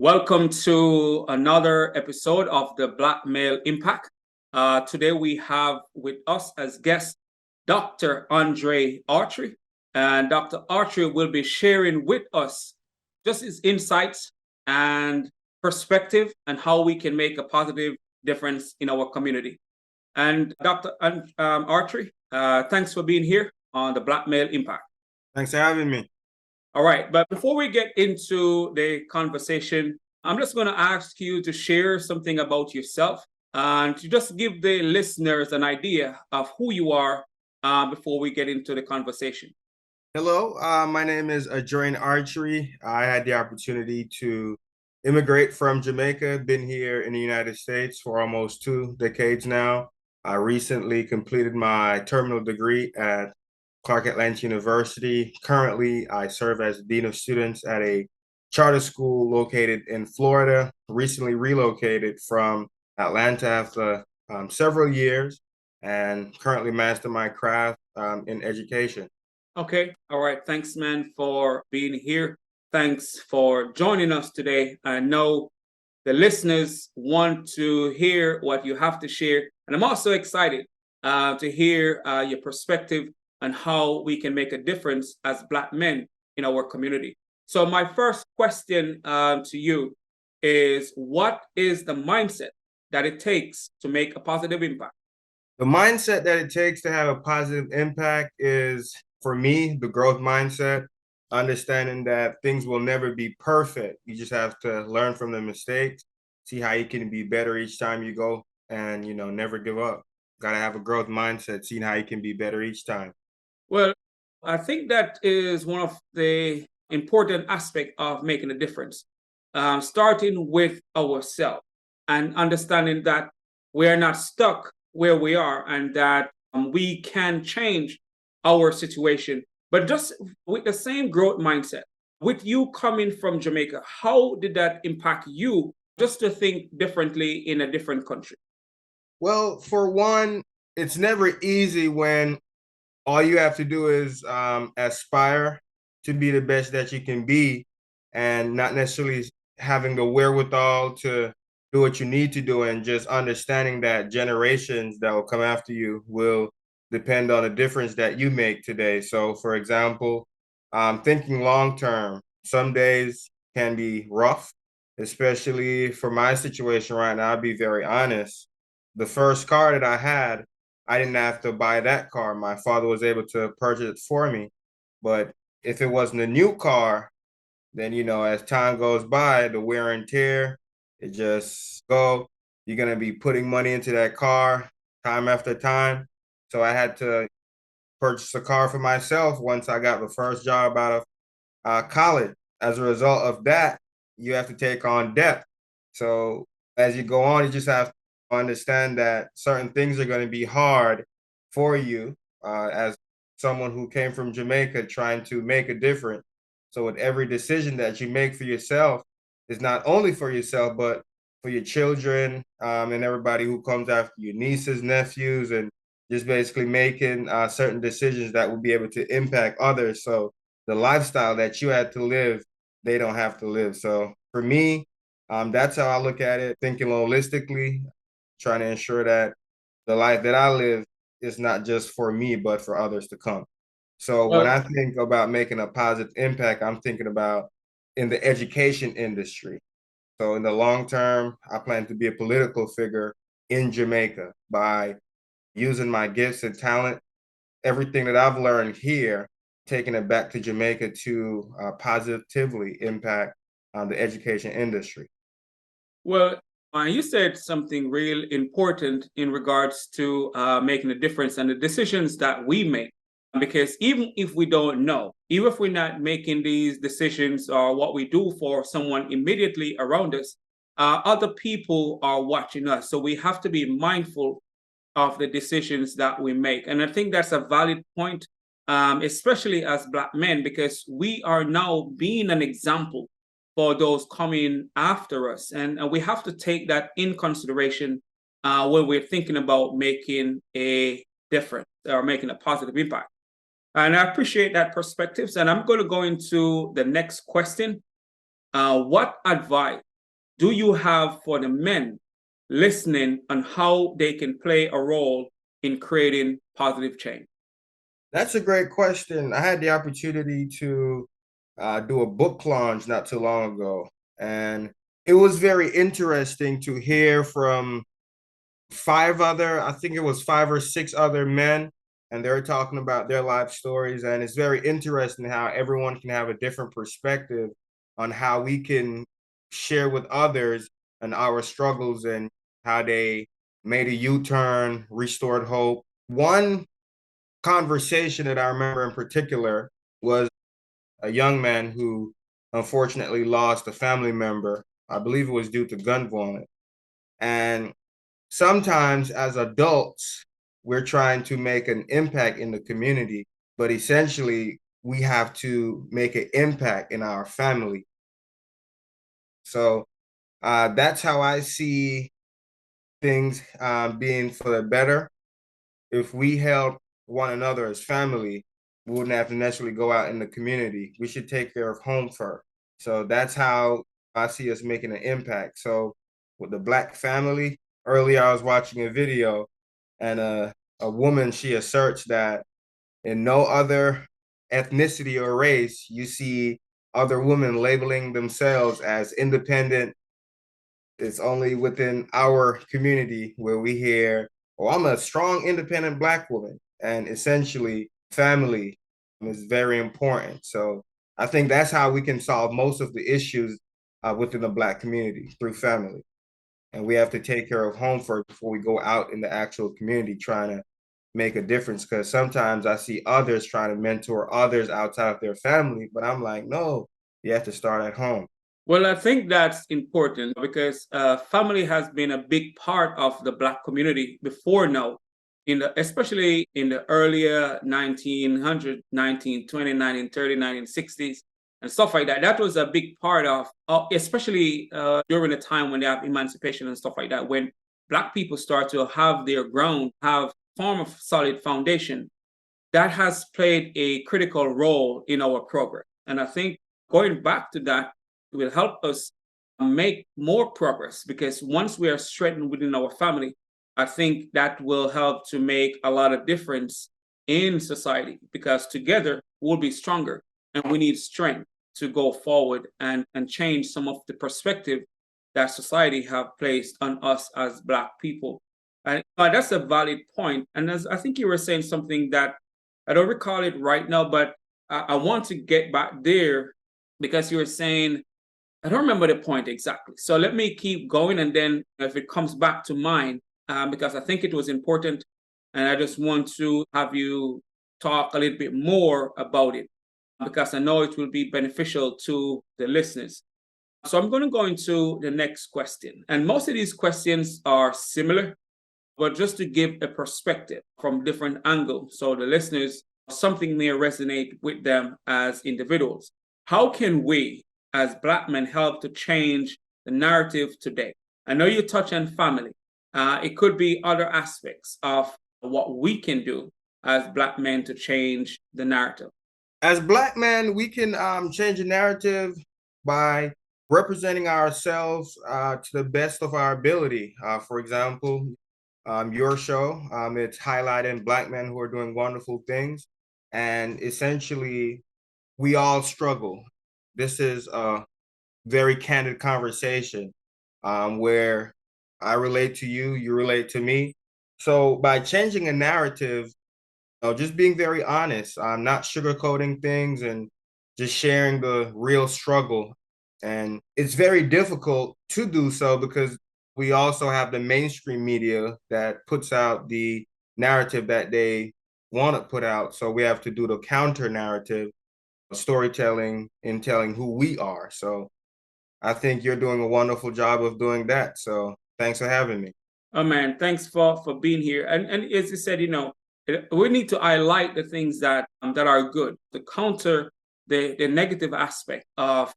Welcome to another episode of the Black Male Impact. Today we have with us as guest Dr. Ardrain Artary. And Dr. Artary will be sharing with us just his insights and perspective and how we can make a positive difference in our community. And Dr. Artary, thanks for being here on the Black Male Impact. Thanks for having me. All right, but before we get into the conversation, I'm just going to ask you to share something about yourself and to just give the listeners an idea of who you are before we get into the conversation. Hello, my name is Adrain Artary. I had the opportunity to immigrate from Jamaica, been here in the United States for almost 2 decades now. I recently completed my terminal degree at Clark Atlanta University. Currently, I serve as Dean of Students at a charter school located in Florida. Recently relocated from Atlanta after several years and currently master my craft in education. Okay. All right. Thanks, man, for being here. Thanks for joining us today. I know the listeners want to hear what you have to share. And I'm also excited to hear your perspective on how we can make a difference as Black men in our community. So my first question to you is, what is the mindset that it takes to make a positive impact? The mindset that it takes to have a positive impact is, for me, the growth mindset, understanding that things will never be perfect. You just have to learn from the mistakes, see how you can be better each time you go, and, never give up. Got to have a growth mindset, seeing how you can be better each time. Well, I think that is one of the important aspects of making a difference, starting with ourselves and understanding that we are not stuck where we are and that we can change our situation. But just with the same growth mindset, with you coming from Jamaica, how did that impact you just to think differently in a different country? Well, for one, it's never easy when all you have to do is aspire to be the best that you can be and not necessarily having the wherewithal to do what you need to do, and just understanding that generations that will come after you will depend on the difference that you make today. So, for example, thinking long term, some days can be rough, especially for my situation right now. I'll be very honest. The first car that I had, I didn't have to buy that car. My father was able to purchase it for me. But if it wasn't a new car, then, as time goes by, the wear and tear, it just go. You're going to be putting money into that car time after time. So I had to purchase a car for myself once I got the first job out of college. As a result of that, you have to take on debt. So as you go on, you just have to understand that certain things are going to be hard for you as someone who came from Jamaica trying to make a difference. So with every decision that you make for yourself is not only for yourself, but for your children and everybody who comes after you, nieces, nephews, and just basically making certain decisions that will be able to impact others. So the lifestyle that you had to live, they don't have to live. So for me, that's how I look at it, thinking holistically, trying to ensure that the life that I live is not just for me, but for others to come. So when Well, I think about making a positive impact, I'm thinking about in the education industry. So in the long term, I plan to be a political figure in Jamaica by using my gifts and talent, everything that I've learned here, taking it back to Jamaica to positively impact the education industry. well, you said something real important in regards to making a difference and the decisions that we make. Because even if we don't know, even if we're not making these decisions or what we do for someone immediately around us, other people are watching us. So we have to be mindful of the decisions that we make. And I think that's a valid point, especially as Black men, because we are now being an example for those coming after us. And we have to take that in consideration when we're thinking about making a difference or making a positive impact. And I appreciate that perspectives. And I'm going to go into the next question. What advice do you have for the men listening on how they can play a role in creating positive change? That's a great question. I had the opportunity to do a book launch not too long ago, and it was very interesting to hear from I think it was 5 or 6 other men, and they're talking about their life stories. And it's very interesting how everyone can have a different perspective on how we can share with others and our struggles and how they made a U-turn, restored hope. One conversation that I remember in particular was a young man who unfortunately lost a family member. I believe it was due to gun violence. And sometimes as adults, we're trying to make an impact in the community, but essentially we have to make an impact in our family. So that's how I see things being for the better. If we help one another as family, we wouldn't have to necessarily go out in the community. We should take care of home first. So that's how I see us making an impact. So with the Black family, earlier I was watching a video, and a woman, she asserts that in no other ethnicity or race you see other women labeling themselves as independent. It's only within our community where we hear, "Oh, I'm a strong, independent Black woman." And essentially, family is very important. So I think that's how we can solve most of the issues within the Black community, through family. And we have to take care of home first before we go out in the actual community trying to make a difference. Because sometimes I see others trying to mentor others outside of their family, but I'm like, no, you have to start at home. Well, I think that's important because family has been a big part of the Black community before now, especially in the earlier 1900s, 1920, 1930, 1960s, and stuff like that. That was a big part of, especially during the time when they have emancipation and stuff like that, when Black people start to have their ground, have form of solid foundation. That has played a critical role in our progress. And I think going back to that will help us make more progress, because once we are strengthened within our family, I think that will help to make a lot of difference in society, because together we'll be stronger, and we need strength to go forward and change some of the perspective that society have placed on us as Black people. And that's a valid point. And as I think you were saying something that I don't recall it right now, but I want to get back there, because you were saying, I don't remember the point exactly. So let me keep going, and then if it comes back to mind, because I think it was important, and I just want to have you talk a little bit more about it, because I know it will be beneficial to the listeners. So I'm going to go into the next question. And most of these questions are similar, but just to give a perspective from different angles, so the listeners, something may resonate with them as individuals. How can we, as Black men, help to change the narrative today? I know you touch on family. It could be other aspects of what we can do as Black men to change the narrative. As Black men, we can change the narrative by representing ourselves to the best of our ability. For example, your show, it's highlighting Black men who are doing wonderful things. And essentially, we all struggle. This is a very candid conversation where I relate to you, you relate to me. So by changing a narrative, just being very honest, not sugarcoating things, and just sharing the real struggle. And it's very difficult to do so because we also have the mainstream media that puts out the narrative that they want to put out. So we have to do the counter narrative, storytelling, and telling who we are. So I think you're doing a wonderful job of doing that. So thanks for having me. Oh man, thanks for being here. And as you said, we need to highlight the things that are good, to counter the negative aspect of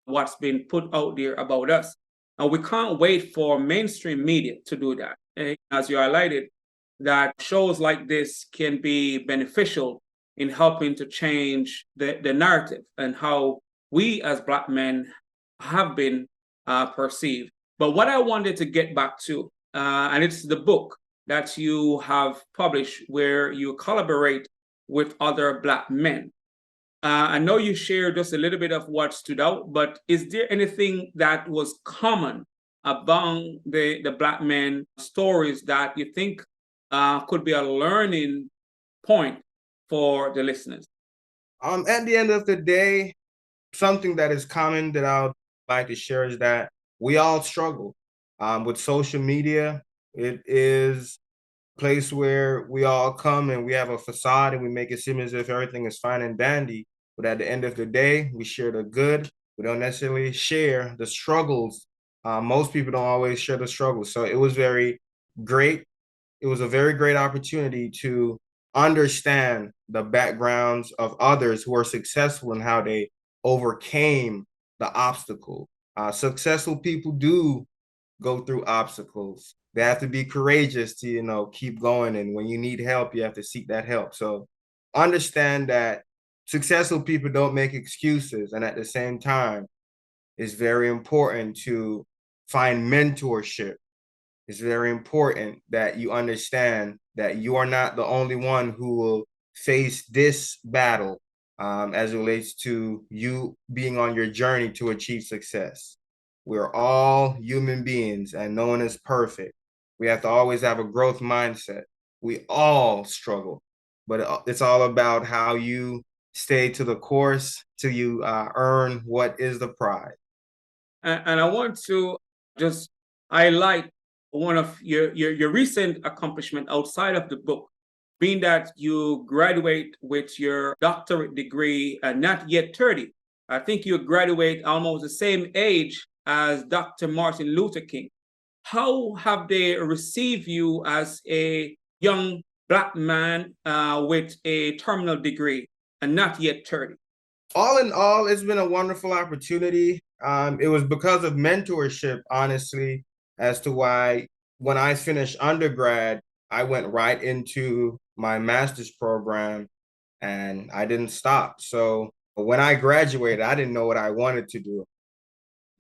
what's been put out there about us. And we can't wait for mainstream media to do that. As you highlighted, that shows like this can be beneficial in helping to change the narrative and how we as Black men have been perceive. But what I wanted to get back to, and it's the book that you have published where you collaborate with other Black men. I know you shared just a little bit of what stood out, but is there anything that was common among the Black men stories that you think could be a learning point for the listeners? At the end of the day, something that is common that I would like to share is that we all struggle with social media. It is a place where we all come and we have a facade and we make it seem as if everything is fine and dandy. But at the end of the day, we share the good. We don't necessarily share the struggles. Most people don't always share the struggles. So it was very great. It was a very great opportunity to understand the backgrounds of others who are successful and how they overcame the obstacle. Successful people do go through obstacles. They have to be courageous to, keep going. And when you need help, you have to seek that help. So understand that successful people don't make excuses. And at the same time, it's very important to find mentorship. It's very important that you understand that you are not the only one who will face this battle as it relates to you being on your journey to achieve success. We're all human beings and no one is perfect. We have to always have a growth mindset. We all struggle, but it's all about how you stay to the course till you earn what is the prize. And I want to just highlight one of your recent accomplishment outside of the book, being that you graduate with your doctorate degree and not yet 30. I think you graduate almost the same age as Dr. Martin Luther King. How have they received you as a young Black man with a terminal degree and not yet 30? All in all, it's been a wonderful opportunity. It was because of mentorship, honestly, as to why when I finished undergrad, I went right into my master's program and I didn't stop. So when I graduated, I didn't know what I wanted to do.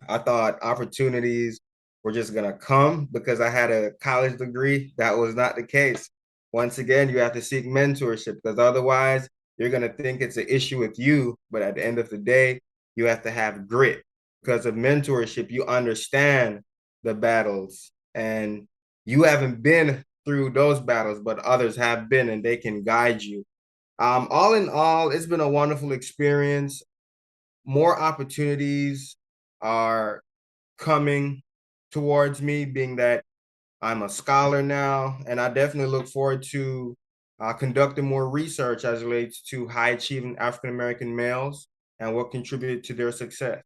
I thought opportunities were just going to come because I had a college degree. That was not the case. Once again, you have to seek mentorship because otherwise you're going to think it's an issue with you. But at the end of the day, you have to have grit. Because of mentorship, you understand the battles and you haven't been through those battles, but others have been and they can guide you. All in all, it's been a wonderful experience. More opportunities are coming towards me, being that I'm a scholar now, and I definitely look forward to conducting more research as it relates to high achieving African American males and what contributed to their success.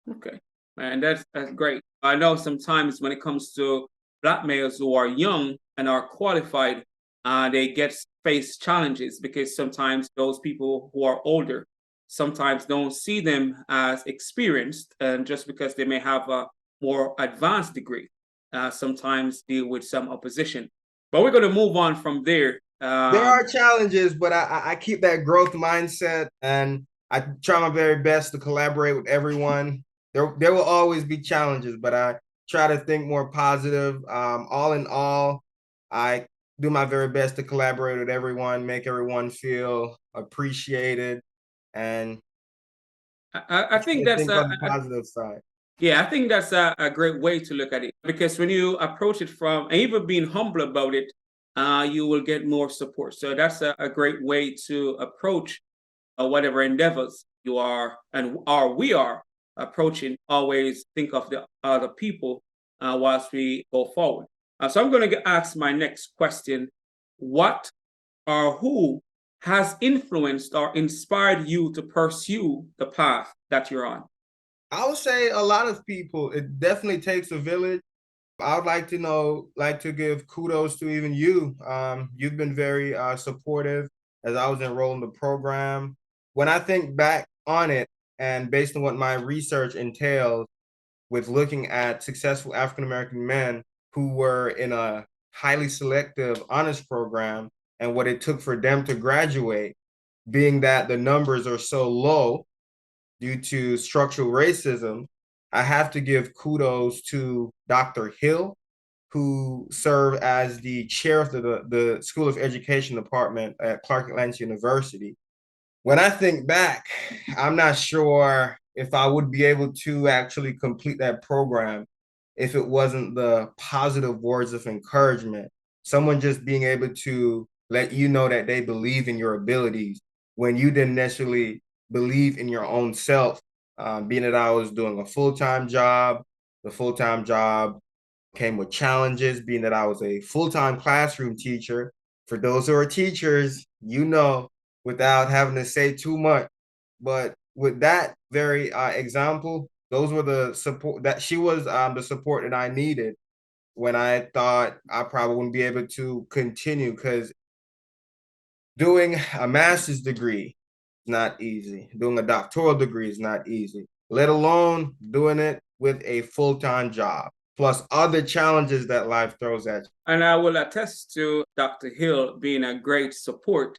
Okay, man, that's great. I know sometimes when it comes to Black males who are young and are qualified, they get face challenges because sometimes those people who are older sometimes don't see them as experienced, and just because they may have a more advanced degree, sometimes deal with some opposition. But we're going to move on from there. There are challenges, but I keep that growth mindset and I try my very best to collaborate with everyone. There will always be challenges, but I try to think more positive. All in all, I do my very best to collaborate with everyone, make everyone feel appreciated, and I think that's think on the positive side. yeah, I think that's a great way to look at it because when you approach it from, and even being humble about it, you will get more support. So that's a great way to approach whatever endeavors you are and are we are approaching. Always think of the other people whilst we go forward. So I'm going to ask my next question. What or who has influenced or inspired you to pursue the path that you're on? I would say a lot of people. It definitely takes a village. I would like to give kudos to even you. You've been very supportive as I was enrolled in the program. When I think back on it, and based on what my research entails, with looking at successful African American men who were in a highly selective honors program, and what it took for them to graduate, being that the numbers are so low due to structural racism, I have to give kudos to Dr. Hill, who served as the chair of the School of Education department at Clark Atlanta University. When I think back, I'm not sure if I would be able to actually complete that program if it wasn't the positive words of encouragement. Someone just being able to let you know that they believe in your abilities when you didn't necessarily believe in your own self. Being that I was doing a full-time job, the full-time job came with challenges, being that I was a full-time classroom teacher. For those who are teachers, without having to say too much. But with that very example, those were the support that she was the support that I needed when I thought I probably wouldn't be able to continue, because doing a master's degree is not easy. Doing a doctoral degree is not easy, let alone doing it with a full-time job, plus other challenges that life throws at you. And I will attest to Dr. Hill being a great support.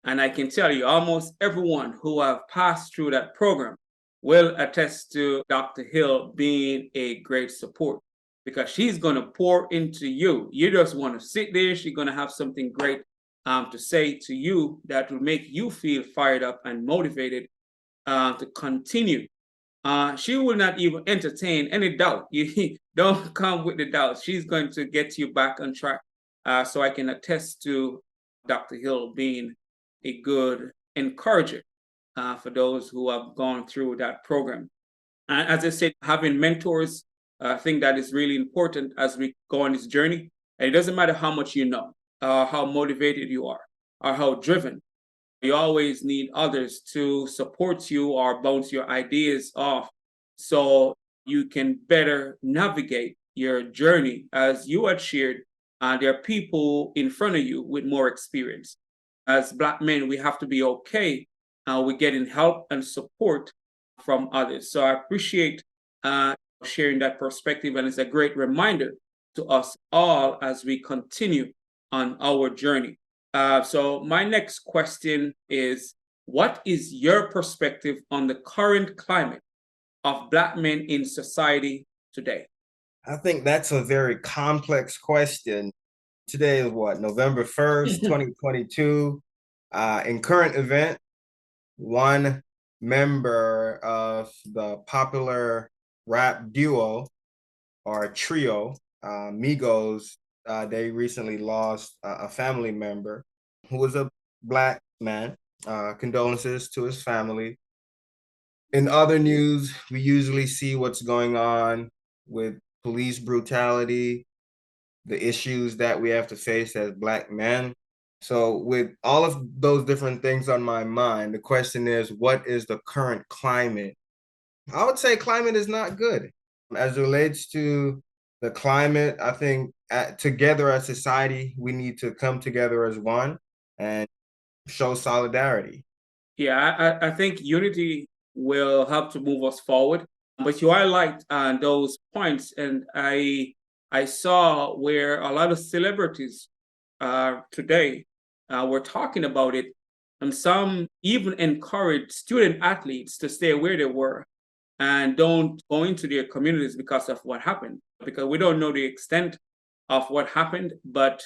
And I can tell you, almost everyone who have passed through that program will attest to Dr. Hill being a great support, because she's going to pour into you. You just want to sit there. She's going to have something great to say to you that will make you feel fired up and motivated to continue. She will not even entertain any doubt. You don't come with the doubt. She's going to get you back on track. So I can attest to Dr. Hill being a good encourager for those who have gone through that program. As I said, having mentors, I think that is really important as we go on this journey. And it doesn't matter how much you know, how motivated you are, or how driven. You always need others to support you or bounce your ideas off so you can better navigate your journey. As you had shared, there are people in front of you with more experience. As Black men, we have to be okay with getting help and support from others. So I appreciate sharing that perspective, and it's a great reminder to us all as we continue on our journey. So my next question is, what is your perspective on the current climate of Black men in society today? I think that's a very complex question. Today is what, November 1st, 2022. In current event, one member of the popular rap duo or trio, Migos, they recently lost a family member who was a Black man. Condolences to his family. In other news, we usually see what's going on with police brutality, the issues that we have to face as Black men. So, with all of those different things on my mind, the question is, what is the current climate? I would say climate is not good. As it relates to the climate, I think together as society, we need to come together as one and show solidarity. Yeah, I think unity will help to move us forward. But you highlight those points, and I saw where a lot of celebrities today were talking about it, and some even encouraged student athletes to stay where they were and don't go into their communities because of what happened, because we don't know the extent of what happened, but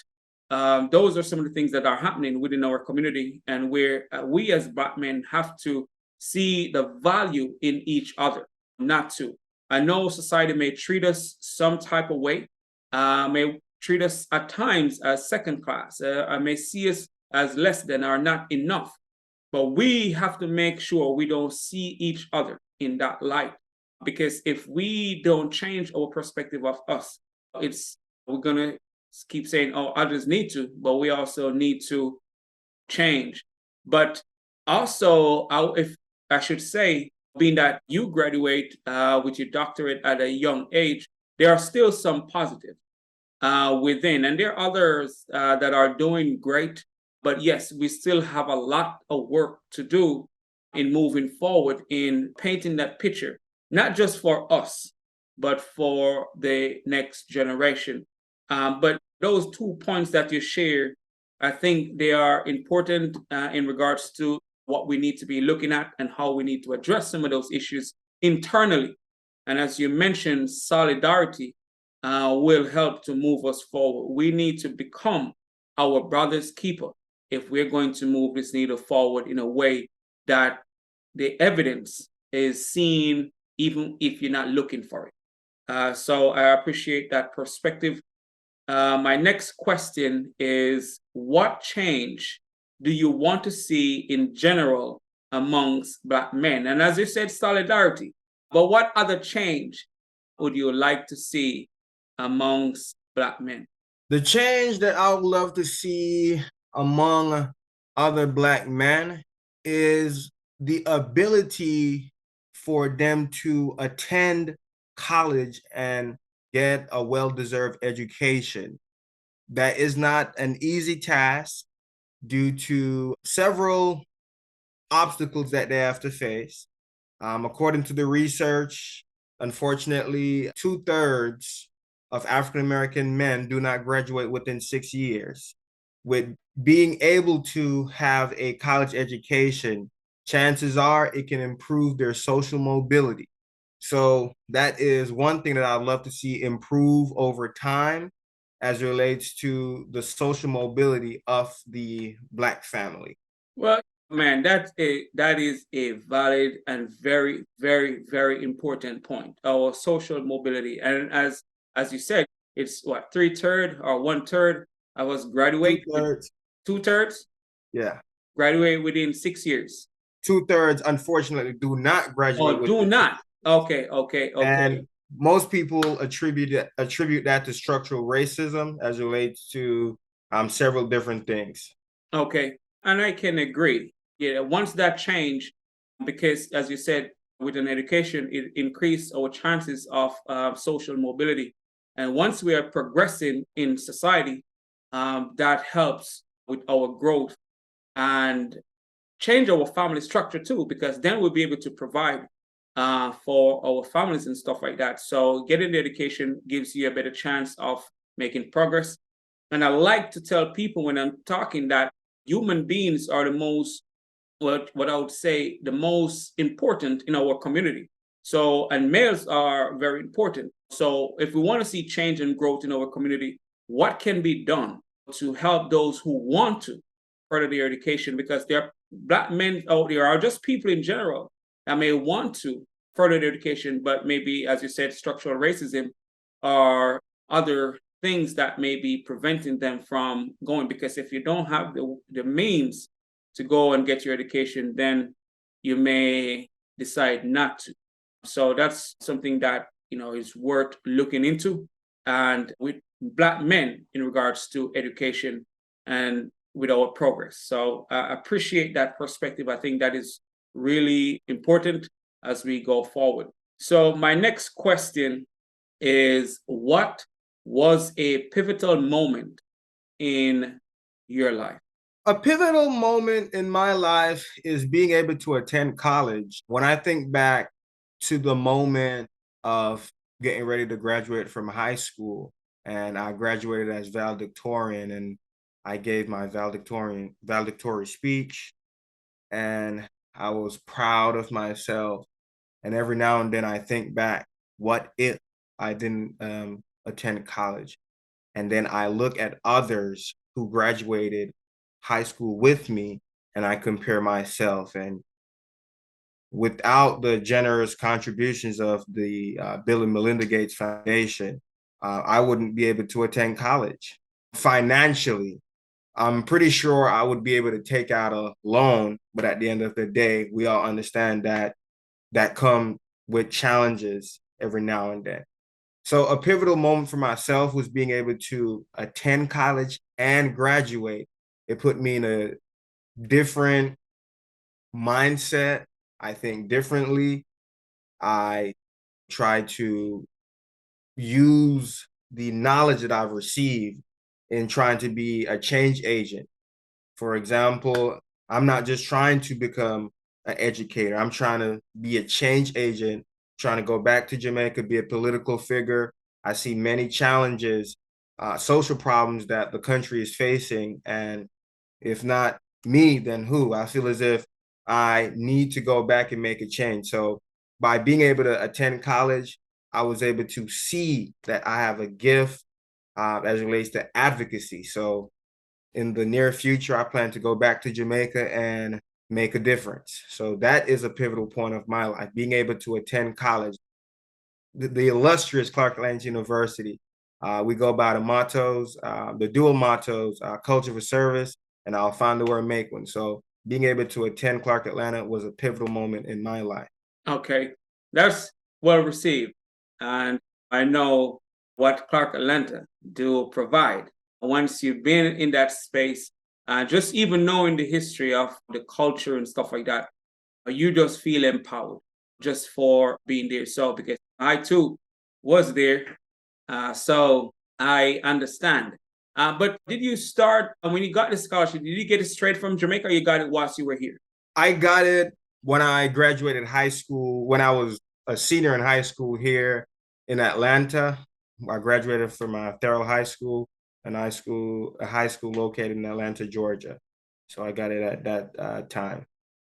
those are some of the things that are happening within our community, and where we as Black men have to see the value in each other, not to. I know society may treat us some type of way, may treat us at times as second class, may see us as less than or not enough, but we have to make sure we don't see each other in that light, because if we don't change our perspective of us, we're gonna keep saying, oh, others need to, but we also need to change. But also, if I should say, being that you graduate with your doctorate at a young age, there are still some positive within, and there are others that are doing great. But yes, we still have a lot of work to do in moving forward in painting that picture, not just for us, but for the next generation. But those 2 points that you shared, I think they are important in regards to what we need to be looking at and how we need to address some of those issues internally. And as you mentioned, solidarity will help to move us forward. We need to become our brother's keeper if we're going to move this needle forward in a way that the evidence is seen even if you're not looking for it. So I appreciate that perspective. My next question is, what change do you want to see in general amongst Black men? And as you said, solidarity, but what other change would you like to see amongst Black men? The change that I would love to see among other Black men is the ability for them to attend college and get a well-deserved education. That is not an easy task due to several obstacles that they have to face. According to the research, unfortunately, 2/3 of African American men do not graduate within 6 years. With being able to have a college education, chances are it can improve their social mobility. So that is one thing that I'd love to see improve over time as it relates to the social mobility of the Black family. Well, man, that is a valid and very, very, very important point. Our social mobility, and as you said, it's what, 3/3 or 1/3 of us graduate with 2/3. 2/3 Yeah. graduate within 6 years. 2/3, unfortunately, do not graduate Oh, with do it. not. Okay, okay, okay. And most people attribute that to structural racism as it relates to several different things. Okay, and I can agree. Yeah, once that change, because as you said, with an education, it increased our chances of social mobility. And once we are progressing in society, that helps with our growth and change our family structure too, because then we'll be able to provide for our families and stuff like that. So getting the education gives you a better chance of making progress. And I like to tell people when I'm talking that human beings are the most, what I would say, the most important in our community. So, and males are very important. So if we want to see change and growth in our community, what can be done to help those who want to further their education? Because there are Black men out there, or just people in general, that may want to further their education, but maybe, as you said, structural racism or other things that may be preventing them from going. Because if you don't have the means to go and get your education, then you may decide not to. So that's something that is worth looking into, and with Black men in regards to education and with our progress. So I appreciate that perspective. I think that is really important as we go forward. So my next question is, what was a pivotal moment in your life? A pivotal moment in my life is being able to attend college. When I think back to the moment of getting ready to graduate from high school, and I graduated as valedictorian, and I gave my valedictory speech, and I was proud of myself. And every now and then I think back, what if I didn't attend college? And then I look at others who graduated high school with me, and I compare myself. And without the generous contributions of the Bill and Melinda Gates Foundation, I wouldn't be able to attend college. Financially, I'm pretty sure I would be able to take out a loan, but at the end of the day, we all understand that come with challenges every now and then. So a pivotal moment for myself was being able to attend college and graduate. It put me in a different mindset. I think differently. I try to use the knowledge that I've received in trying to be a change agent. For example, I'm not just trying to become an educator. I'm trying to be a change agent, trying to go back to Jamaica, be a political figure. I see many challenges, social problems that the country is facing. And if not me, then who? I feel as if I need to go back and make a change. So by being able to attend college, I was able to see that I have a gift as it relates to advocacy. So in the near future, I plan to go back to Jamaica and make a difference. So that is a pivotal point of my life, being able to attend college, the illustrious Clark Atlanta University. We go by the mottos, the dual mottos, culture for service, and I'll find the word make one. So being able to attend Clark Atlanta was a pivotal moment in my life. Okay, that's well received. And I know what Clark Atlanta do provide. Once you've been in that space, just even knowing the history of the culture and stuff like that, you just feel empowered just for being there. So, because I too was there, so I understand. But did you start when you got the scholarship? Did you get it straight from Jamaica, or you got it whilst you were here? I got it when I graduated high school, when I was a senior in high school here in Atlanta. I graduated from Thurl High School, a high school located in Atlanta, Georgia. So I got it at that time.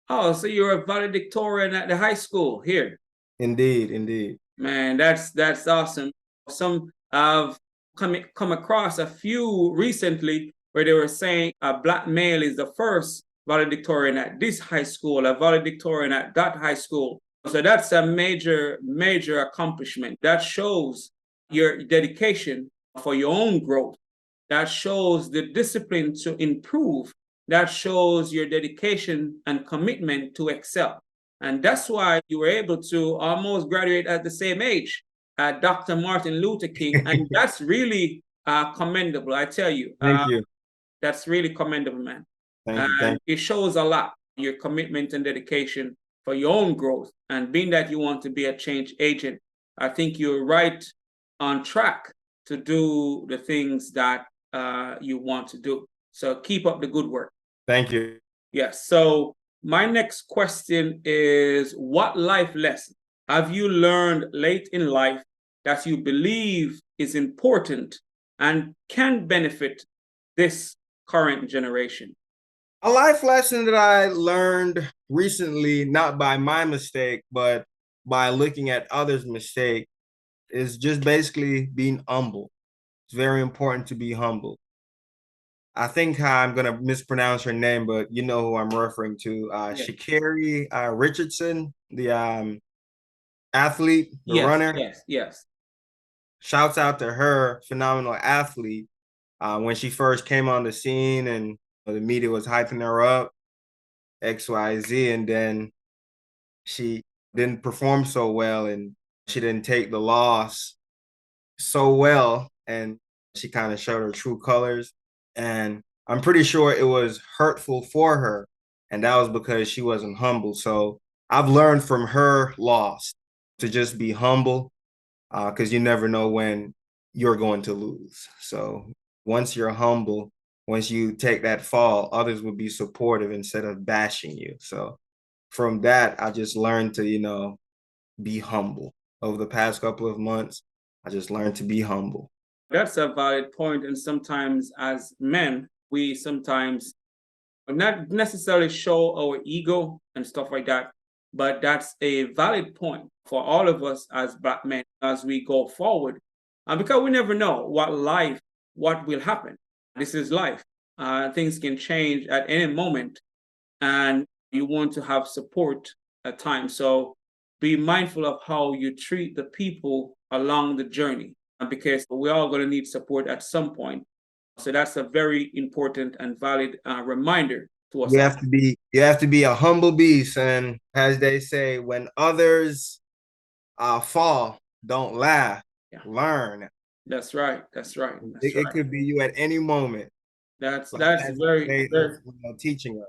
Oh, so you're a valedictorian at the high school here. Indeed, indeed. Man, that's awesome. Some I've come across a few recently where they were saying a black male is the first valedictorian at this high school, a valedictorian at that high school. So that's a major accomplishment. That shows your dedication for your own growth. That shows the discipline to improve. That shows your dedication and commitment to excel. And that's why you were able to almost graduate at the same age at Dr. Martin Luther King. And that's really commendable, I tell you. Thank you. That's really commendable, man. Thank you. And it shows a lot, your commitment and dedication for your own growth. And being that you want to be a change agent, I think you're right on track to do the things that you want to do. So keep up the good work. Thank you. Yes. So my next question is, what life lesson have you learned late in life that you believe is important and can benefit this current generation? A life lesson that I learned recently, not by my mistake, but by looking at others' mistake, is just basically being humble. It's very important to be humble. I think I'm gonna mispronounce her name, but you know who I'm referring to. Yes. Sha'Carri Richardson, the athlete, the runner. Yes. Shouts out to her, phenomenal athlete. When she first came on the scene and the media was hyping her up, XYZ, and then she didn't perform so well and she didn't take the loss so well, and she kind of showed her true colors. And I'm pretty sure it was hurtful for her. And that was because she wasn't humble. So I've learned from her loss to just be humble, because you never know when you're going to lose. So once you're humble, once you take that fall, others will be supportive instead of bashing you. So from that, I just learned to, be humble. Over the past couple of months, I just learned to be humble. That's a valid point. And sometimes as men, we sometimes not necessarily show our ego and stuff like that, but that's a valid point for all of us as black men as we go forward. Because we never know what will happen. This is life. Things can change at any moment, and you want to have support at times. So be mindful of how you treat the people along the journey, because we're all going to need support at some point. So that's a very important and valid reminder to us. You have to be a humble beast, and as they say, when others fall, don't laugh, learn. That's right. It could be you at any moment. That's very teaching us.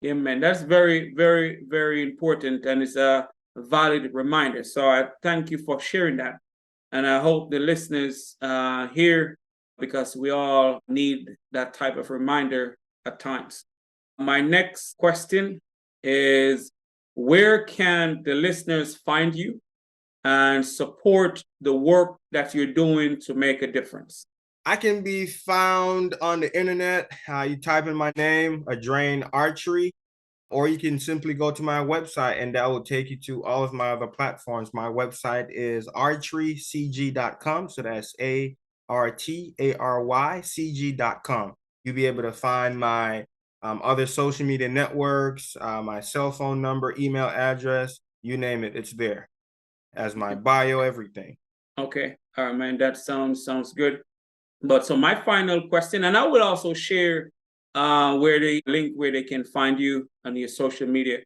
Yeah, man. That's very important, and it's a valid reminder. So I thank you for sharing that, and I hope the listeners hear, because we all need that type of reminder at times. My next question is, where can the listeners find you and support the work that you're doing to make a difference? I can be found on the internet. You type in my name, Adrain Archery. or you can simply go to my website and that will take you to all of my other platforms. My website is archerycg.com. So that's ARTARYCG.com. You'll be able to find my other social media networks, my cell phone number, email address, you name it, it's there as my bio, everything. Okay. All right, man. That sounds good. But so my final question, and I will also share where they link where they can find you on your social media,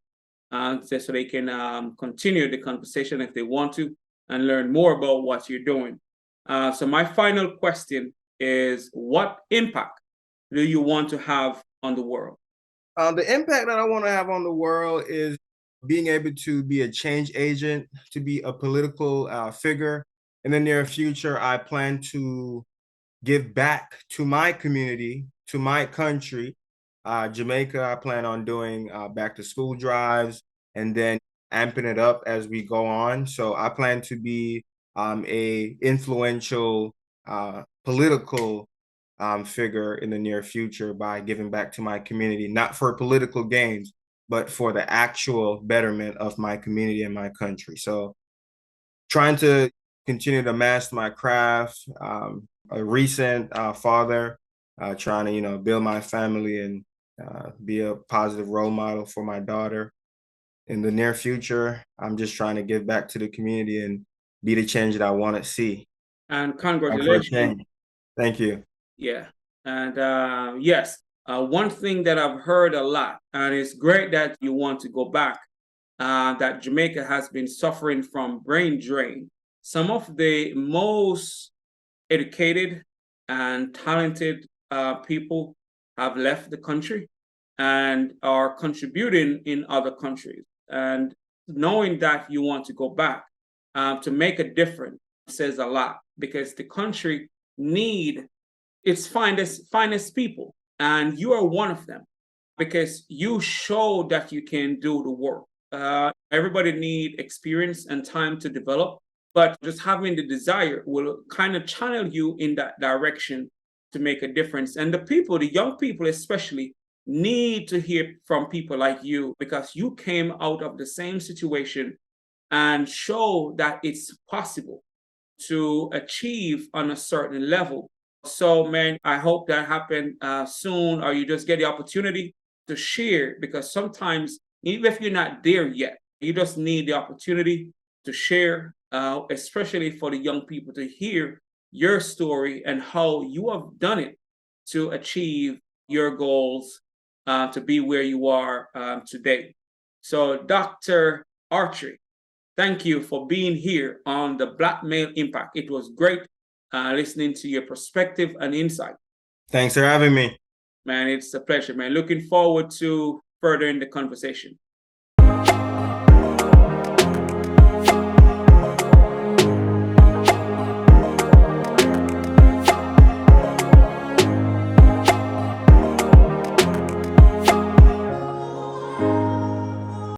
just so they can continue the conversation if they want to and learn more about what you're doing. So my final question is, what impact do you want to have on the world? The impact that I want to have on the world is being able to be a change agent, to be a political figure. In the near future, I plan to give back to my community, to my country. Jamaica, I plan on doing back to school drives and then amping it up as we go on. So I plan to be a influential political figure in the near future by giving back to my community, not for political gains, but for the actual betterment of my community and my country. So trying to continue to master my craft, a recent father, trying to, build my family and be a positive role model for my daughter. In the near future, I'm just trying to give back to the community and be the change that I want to see. And For a congratulations. change. Thank you. Yeah. And yes, one thing that I've heard a lot, and it's great that you want to go back, that Jamaica has been suffering from brain drain. Some of the most educated and talented people have left the country and are contributing in other countries. And knowing that you want to go back to make a difference says a lot, because the country need its finest people, and you are one of them because you show that you can do the work. Everybody need experience and time to develop, but just having the desire will kind of channel you in that direction to make a difference. And the people, the young people especially, need to hear from people like you, because you came out of the same situation and show that it's possible to achieve on a certain level. So, man, I hope that happen soon, or you just get the opportunity to share, because sometimes, even if you're not there yet, you just need the opportunity to share, especially for the young people to hear your story and how you have done it to achieve your goals, to be where you are today. So, Dr. Archery, thank you for being here on the Black Male Impact. It was great listening to your perspective and insight. Thanks for having me. Man, it's a pleasure, man. Looking forward to furthering the conversation.